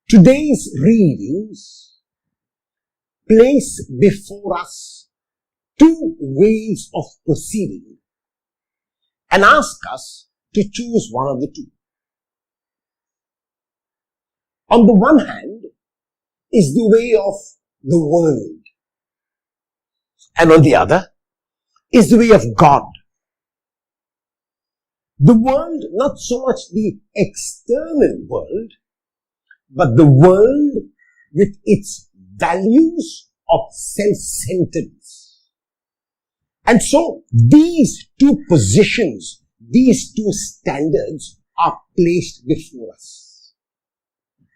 Today's readings place before us two ways of proceeding and ask us to choose one of the two. On the one hand is the way of the world, and on the other is the way of God. The world, not so much the external world, but the world with its values of self-centeredness. And so these two positions, these two standards are placed before us.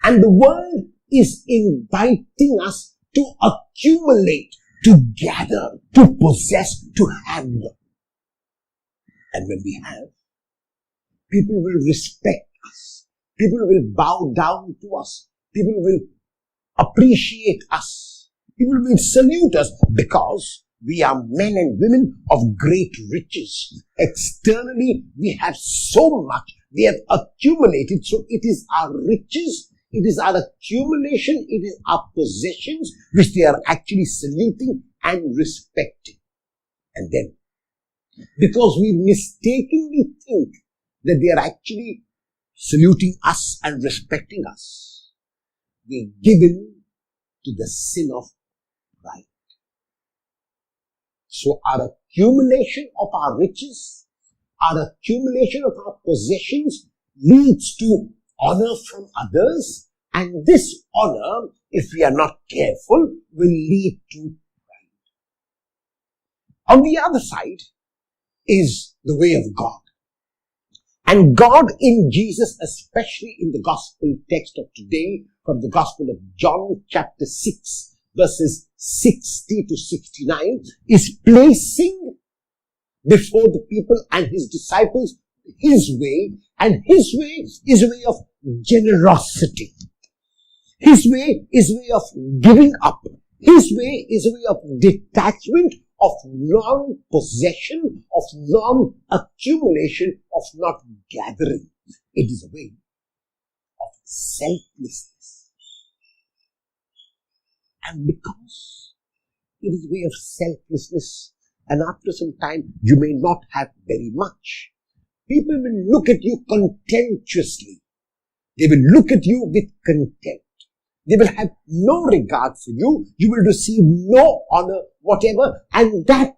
And the world is inviting us to accumulate, to gather, to possess, to have. And when we have, people will respect us. People will bow down to us. People will appreciate us. People will salute us because we are men and women of great riches. Externally, we have so much. We have accumulated. So it is our riches, it is our accumulation, it is our possessions which they are actually saluting and respecting. And then, because we mistakenly think that they are actually saluting us and respecting us, we give in to the sin of pride. So our accumulation of our riches, our accumulation of our possessions leads to honor from others, and this honor, if we are not careful, will lead to pride. On the other side is the way of God. And God in Jesus, especially in the gospel text of today, from the Gospel of John chapter 6, verses 60 to 69, is placing before the people and his disciples his way, and his way is a way of generosity. His way is a way of giving up. His way is a way of detachment, of non-possession, of non-accumulation, of not gathering. It is a way of selflessness. And because it is a way of selflessness, and after some time you may not have very much, people will look at you contemptuously. They will look at you with contempt. They will have no regard for you. You will receive no honor whatever. And that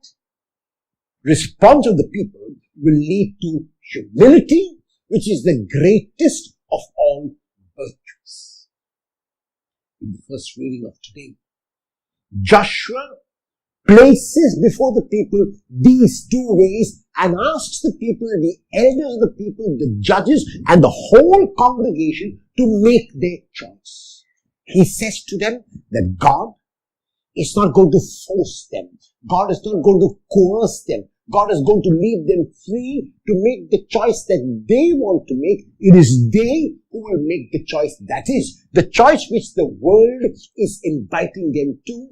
response of the people will lead to humility, which is the greatest of all virtues. In the first reading of today, Joshua places before the people these two ways and asks the people, the elders of the people, the judges, and the whole congregation to make their choice. He says to them that God is not going to force them. God is not going to coerce them. God is going to leave them free to make the choice that they want to make. It is they who will make the choice. That is, the choice which the world is inviting them to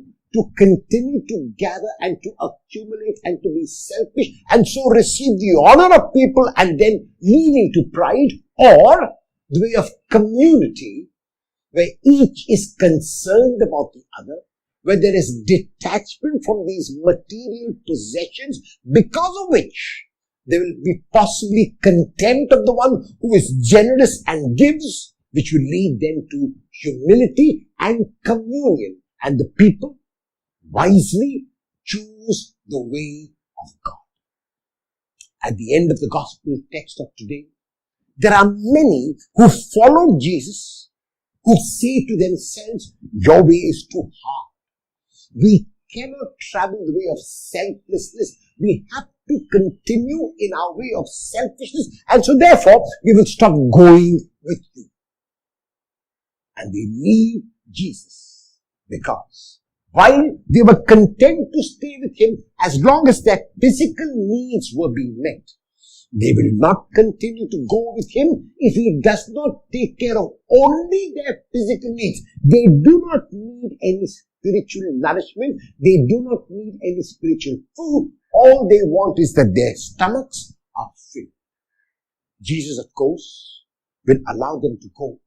continue to gather and to accumulate and to be selfish and so receive the honor of people and then leading to pride, or the way of community where each is concerned about the other, where there is detachment from these material possessions, because of which there will be possibly contempt of the one who is generous and gives, which will lead them to humility and communion. And the people wisely choose the way of God. At the end of the gospel text of today, there are many who follow Jesus, who say to themselves, your way is too hard. We cannot travel the way of selflessness. We have to continue in our way of selfishness, and so therefore we will stop going with you. And they leave Jesus because while they were content to stay with him as long as their physical needs were being met, they will not continue to go with him if he does not take care of only their physical needs. They do not need any spiritual nourishment. They do not need any spiritual food. All they want is that their stomachs are filled. Jesus, of course, will allow them to go,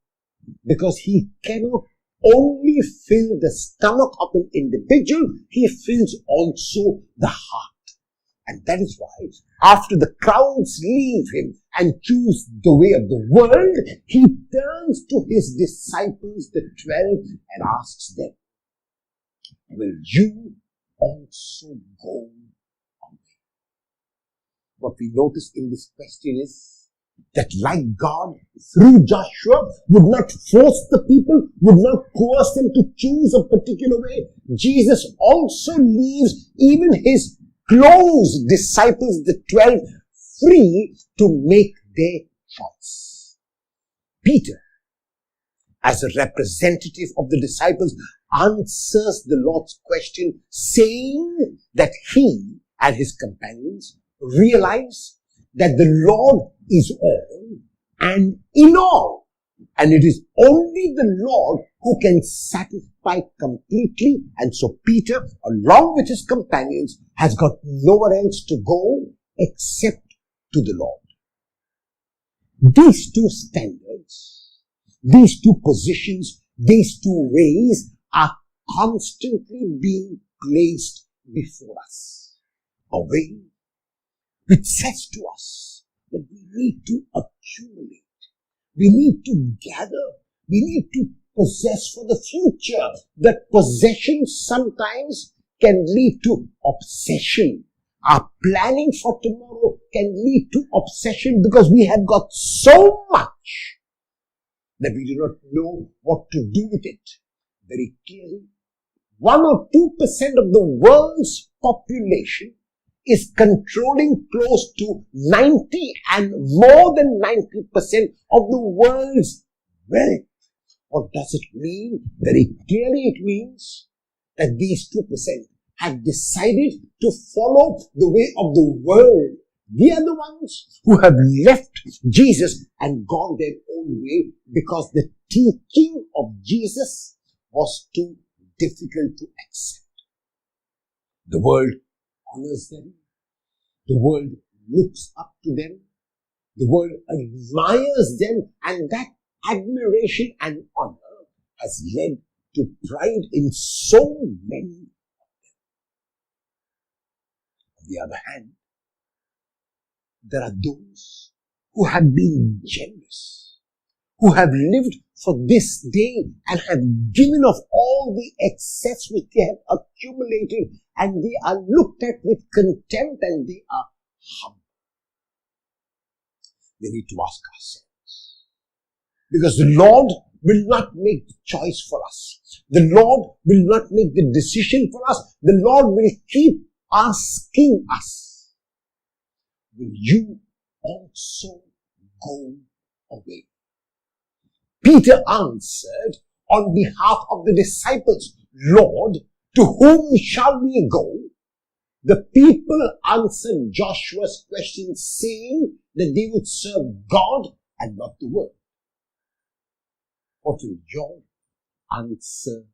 because he cannot only fill the stomach of an individual, he fills also the heart. And that is why, after the crowds leave him and choose the way of the world, he turns to his disciples, the 12, and asks them, will you also go away? What we notice in this question is that, like God, through Joshua, would not force the people, would not coerce them to choose a particular way. Jesus also leaves even his close disciples, the 12, free to make their choice. Peter, as a representative of the disciples, answers the Lord's question, saying that he and his companions realize that the Lord is all and in all, and it is only the Lord who can satisfy completely. And so Peter, along with his companions, has got nowhere else to go except to the Lord. These two standards, these two positions, these two ways are constantly being placed before us. A way which says to us that we need to accumulate, we need to gather, we need to possess for the future. That possession sometimes can lead to obsession. Our planning for tomorrow can lead to obsession because we have got so much that we do not know what to do with it. Very clearly, 1 or 2% of the world's population is controlling close to 90 and more than 90% of the world's wealth. What does it mean? Very clearly it means that these 2% have decided to follow the way of the world. We are the ones who have left Jesus and gone their own way because the teaching of Jesus was too difficult to accept. The world honors them. The world looks up to them. The world admires them, and that admiration and honor has led to pride in so many of them. On the other hand, there are those who have been generous, who have lived for this day and have given of all the excess which they have accumulated, and they are looked at with contempt and they are humble. We need to ask ourselves, because the Lord will not make the choice for us. The Lord will not make the decision for us. The Lord will keep asking us, will you also go away? Peter answered on behalf of the disciples, Lord, to whom shall we go? The people answered Joshua's question, saying that they would serve God and not the world. What will your answer